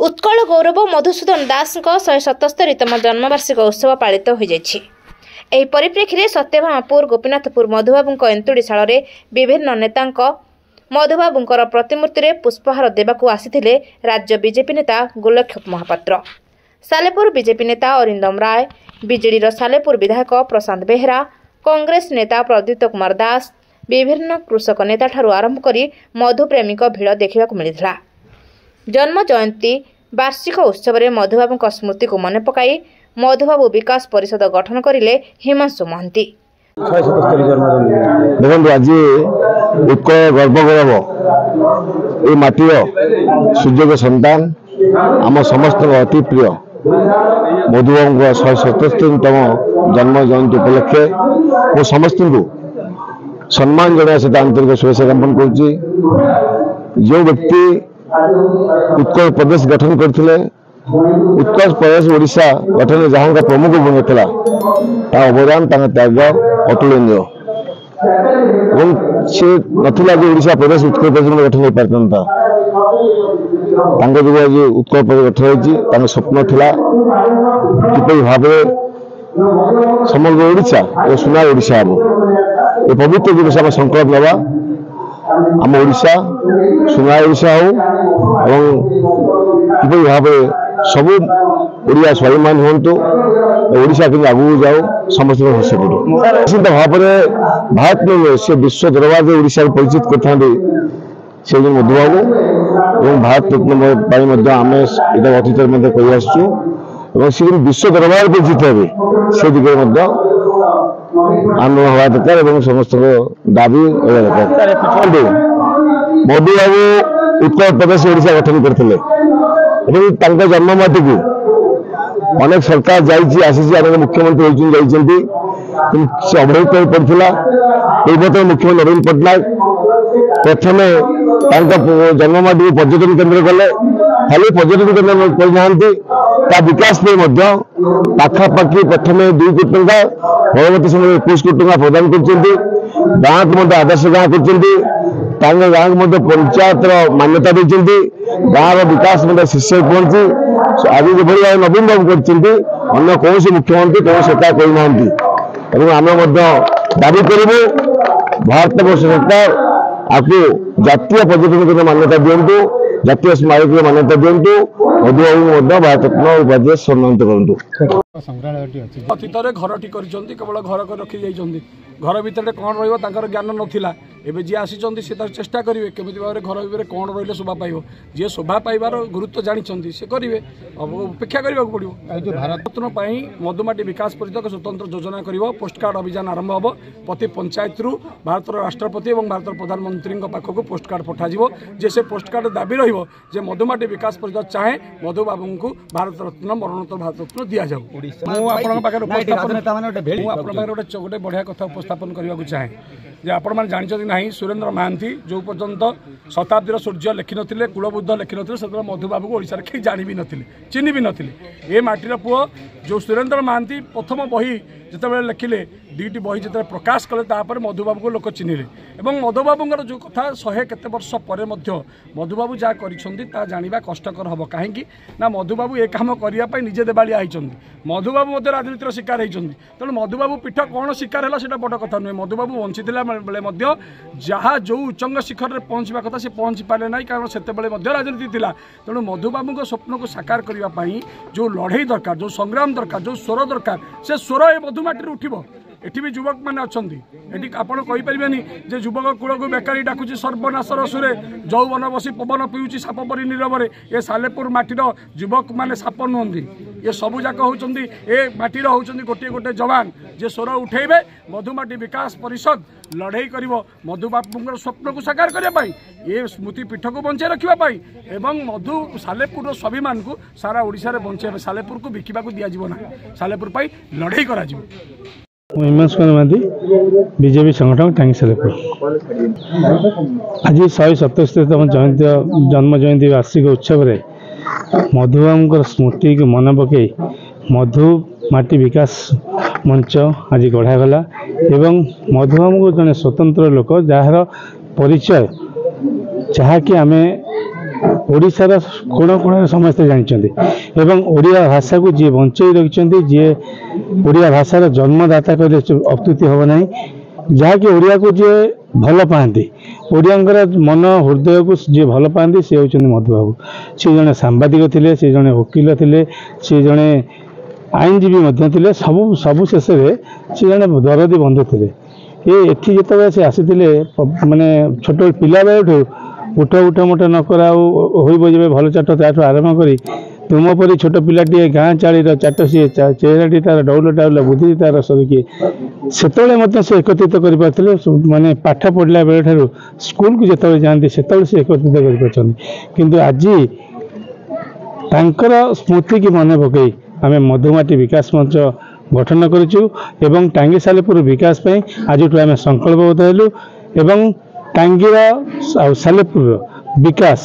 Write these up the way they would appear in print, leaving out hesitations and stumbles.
उत्कल गौरव मधुसूदन दास 177तम जन्मवार्षिक उत्सव पालित हो जाइछि। एही परिप्रेक्षी में सत्यभामापुर गोपीनाथपुर मधुबाबू एंतुड़ीशाल विभिन्न नेता मधुबाबूंकर प्रतिमूर्ति में पुष्पहार देवाक आसिथिले राज्य बीजेपी नेता गोलक्षेप महापात्र, सालेपुर बीजेपी नेता अरिंदम राय, बीजेडी सालेपुर विधायक प्रशांत बेहरा, कांग्रेस नेता प्रद्युत कुमार दास, विभिन्न कृषक नेता ठारू आरंभ करी मधुप्रेमी भीड़ देखा मिलता। जन्म जयंती वार्षिक उत्सव में मधुबाबू स्मृति को मन पकाई मधुबाबू विकास परिषद गठन करिले हिमांशु महंती। देखो आज उत्कल गर्व गौरव ये माटीर सूर्य संतान आम समस्त अति प्रिय मधुबाबू 177तम जन्म जयंती उपलक्षे मु समस्त सम्मान जनाया सहित आंतरिक शुभेच्छा ज्ञापन करुच्ची। जो व्यक्ति उत्कल प्रदेश गठन करथिले उत्कल प्रदेश ओडिशा गठन जहाँ प्रमुख भूमिका अवदान त्याग अतुलनीय से नथिला जो ओडिशा प्रदेश उत्कल प्रदेश गठन हो पारता जो आज उत्कल प्रदेश गठन होती स्वप्न थिला किपरि भाव समग्र ओडिशा और सुना ओडिशा हम ये पवित्र दिवस आम संकल्प नवा आम ओडिशा सुना ओडिशा हो किपरि भाव सब ओडिया स्वाभिमान हूँ ओडिशा के आगू जाओ समस्त हस पड़ो निश्चित भाव में भारत में से विश्व दरबार में ओडिशा परिचित करते से मधुबाबू और भारत रत्न आम अतीत कही आसु विश्व दरबार पर जीत हे से दिगरे आंदोलन हवा दरकार समस्त दाबी दरकार। मधुबाबू उत्कल प्रदेश ओडिशा गठन करते जन्ममाटी को अनेक सरकार अनेक मुख्यमंत्री होती से अवहेलित हो पड़ा। पूर्वतन मुख्यमंत्री नवीन पट्टनायक प्रथम जन्ममाटी को पर्यटन केन्द्र कले खाली पर्यटन केन्द्र करना विकास पाखापाखि प्रथम 2 कोटी टंका परवर्त समय 21 कोटी टंका प्रदान कर गाँव को आदर्श गाँ कर गाँव को पंचायत मान्यता देते गाँव विकास शीर्ष पहुंची आज जो भाई नवीन बाबू कर कौन मुख्यमंत्री कौन सरकार करना आम दाबी करूँ भारत वर्ष सरकार आपको जातीय पर्यटन केन्द्र मान्यता दिंतु जातीय स्मारक मान्यता दिंतु मधुबाबू भारत रत्न उपाधि सम्मानित करूँ। अतीत घरटी केवल घर रखी जाइए घर भितर कौन रही ज्ञान नाला एवं जी आसी चेष्टा करेंगे केमी भाव घर भर कौन रही शोभा पाइब जी शोभा पाइबार गुरुत्व जानते से करेंगे अपेक्षा करने पड़ो। भारत रत्न मधुमाटी विकास परिषद एक स्वतंत्र योजना कर पोस्टकार्ड अभियान आरंभ हो प्रति पंचायत रु भारत राष्ट्रपति और भारत प्रधानमंत्री पाखक पोस्टकार्ड पठाଯିव जे से पोस्टकार्ड दाबी रही मधुमाटी विकास परिषद चाहे मधुबाबू को भारत रत्न मरणोत्तर भारत रत्न दि जाऊ। गोटे बढ़िया कथा उपस्थापन करने को चाहे जे आपण मैंने जानते ना सुरेंद्र महांती जो पर्यंत शताब्दीर सूर्य लिखि नथिले कुलबुद्ध लिखि नथिले से मधुबाबू को ओडिशा केही जानि भी नथिले चिन्हि भी नथिले। ए माटीर पुओ जो सुरेंद्र महांती प्रथम बही जिते लिखिले 2टी बही जिते प्रकाश कले तापर मधुबाबू को लोक चिन्हिले एवं मधुबाबूंर जो कथा 100 केते वर्ष पर मधुबाबू जहाँ कर जाना कष्टकर हम कहीं ना मधुबाबू ए काम करने निजे देवालिया होती मधुबाबू राजनीतिर शिकार होती तेणु मधुबाबू पीठ कौन शिकार है से बड़ कथा नुहे मधुबाबू बंची बेले जहाँ जो उच्चंग शिखर में पहुँचा कथा से पहुँची पारे ना कारण से राजनीति थी तेणु मधुबाबू स्वप्न को साकार करने जो लड़े दरकार जो संग्राम दरकार जो स्वर दरकार से स्वर ए मधुमाटी उठिब। एटी भी युवक मैंने अच्छा ये आपड़ कहीपरेनि जे युवक कूल को बेकारी डाकुची सर्वनाशर सुरे जौवन बसी पवन पीऊँच साप परी नीरव ये सालेपुर माटीर युवक मैंने साप नुहति ये सबूक होती ए माटीर होती गोटे गोटे जवान जे स्वर उठेबे मधुमाटी विकास परिषद लड़ाई कर मधुबाबू स्वप्न को साकार करने ये स्मृति पीठ को बंचाई रखापी एवं मधु सालेपुर स्वाभिमान को सारा ओडिशा बंचाई सालेपुर को बिकवा दिज्व ना सालेपुर लड़ाई कर हिमांशु महांती बीजेपी संगठन टांगी सालेपुर आज 177तम जन्म जयंती वार्षिक उत्सव में मधुबाबू स्मृति को मन पकई मधुमाटी विकास मंच आज गढ़ागला एवं मधुबाबू जड़े स्वतंत्र लोक जार परिचय जहाँकि आम ଓଡ଼ିଶାର କୋଣ କୋଣରେ ସମସ୍ତେ ଜାଣିଛନ୍ତି ଏବଂ ଓଡ଼ିଆ ଭାଷାକୁ ଯିଏ ବଞ୍ଚେଇ ରଖିଛନ୍ତି, ଯିଏ ଓଡ଼ିଆ ଭାଷାର ଜନ୍ମଦାତା କହିଲେ ଅତ୍ୟୁକ୍ତି ହେବ ନାହିଁ, ଯାହାକି ଓଡ଼ିଆକୁ ଯିଏ ଭଲ ପାଆନ୍ତି, ଓଡ଼ିଆଙ୍କର ମନ ହୃଦୟକୁ ଯିଏ ଭଲ ପାଆନ୍ତି, ସେ ହେଉଛନ୍ତି ମଧୁବାବୁ। ସେ ଜଣେ ସାମ୍ବାଦିକ ଥିଲେ, ସେ ଜଣେ ଓକିଲ ଥିଲେ, ସେ ଜଣେ ଆଇନଜୀବୀ ମଧ୍ୟ ଥିଲେ, ସବୁ ଶେଷରେ ସେ ଜଣେ ଦରଦୀ ବନ୍ଧୁ ଥିଲେ। ଏଠି ଯେତେବେଳେ ସେ ଆସିଥିଲେ ମାନେ ଛୋଟ ପିଲାବେଳଠୁ ଉଠ ଉଠ ମୋଟ ନକର ଆଉ ହୋଇବ ଯେବେ ଭଲ ଚାଟ ତାଠୁ ଆରମ୍ଭ କରି ତୁମ ପରି ଛୋଟ ପିଲାଟିଏ ଗାଁ ଚାଳିର ଚାଟ ସିଏ, ଚେହେରାଟି ତାର ଡଉଲ ଡାଉଲ, ବୁଦ୍ଧି ତାର ସରୁକିଏ, ସେତେବେଳେ ମଧ୍ୟ ସେ ଏକତ୍ରିତ କରିପାରୁଥିଲେ। ମାନେ ପାଠ ପଢ଼ିଲା ବେଳେ ଠାରୁ ସ୍କୁଲକୁ ଯେତେବେଳେ ଯାଆନ୍ତି ସେତେବେଳେ ସେ ଏକତ୍ରିତ କରିପାରୁଛନ୍ତି। କିନ୍ତୁ ଆଜି ତାଙ୍କର ସ୍ମୃତିକି ମନେ ପକାଇ ଆମେ ମଧୁମାଟି ବିକାଶ ମଞ୍ଚ ଗଠନ କରିଛୁ ଏବଂ ଟାଙ୍ଗୀ ସାଲେପୁର ବିକାଶ ପାଇଁ ଆଜିଠୁ ଆମେ ସଂକଳ୍ପବଦ୍ଧ ହେଲୁ ଏବଂ ଟାଙ୍ଗୀର ଆଉ ସାଲେପୁରର ବିକାଶ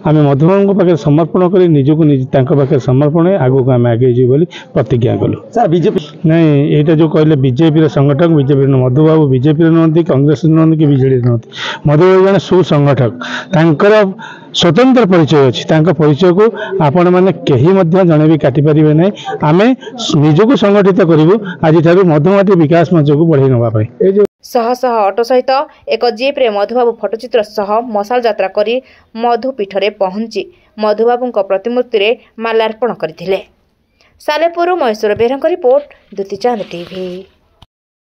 ଆମେ ମଧୁବାବୁଙ୍କ ପାଖରେ ସମର୍ପଣ କରି ନିଜକୁ ତାଙ୍କ ପାଖରେ ସମର୍ପଣ ଆଗକୁ ଆମେ ଆଗେଇ ଯିବୁ ବୋଲି ପ୍ରତିଜ୍ଞା କଲୁ। ସାର୍ ବିଜେପି ନାଇଁ, ଏଇଟା ଯେଉଁ କହିଲେ ବିଜେପିର ସଂଗଠକ, ବିଜେପିର ମଧୁବାବୁ ବିଜେପିରେ ନୁହନ୍ତି, କଂଗ୍ରେସରେ ନୁହନ୍ତି କି ବିଜେଡ଼ିରେ ନୁହନ୍ତି। ମଧୁବାବୁ ଜଣେ ସୁସଂଗଠକ, ତାଙ୍କର ସ୍ୱତନ୍ତ୍ର ପରିଚୟ ଅଛି। ତାଙ୍କ ପରିଚୟକୁ ଆପଣମାନେ କେହି ମଧ୍ୟ ଜଣେ ବି କାଟିପାରିବେ ନାହିଁ। ଆମେ ନିଜକୁ ସଂଗଠିତ କରିବୁ ଆଜିଠାରୁ ମଧୁମାଟି ବିକାଶ ମଞ୍ଚକୁ ବଢ଼େଇ ନେବା ପାଇଁ। ଶହ ଶହ ଅଟୋ ସହିତ ଏକ ଜିପ୍ରେ ମଧୁବାବୁ ଫଟୋଚିତ୍ର ସହ ମଶାଲ ଯାତ୍ରା କରି ମଧୁପୀଠରେ ପହଞ୍ଚି ମଧୁବାବୁଙ୍କ ପ୍ରତିମୂର୍ତ୍ତିରେ ମାଲ୍ୟାର୍ପଣ କରିଥିଲେ। ସାଲେପୁରରୁ ମହେଶ୍ୱର ବେହେରାଙ୍କ ରିପୋର୍ଟ, ଦ୍ୟୁତି ଚାନ୍ଦ ଟିଭି।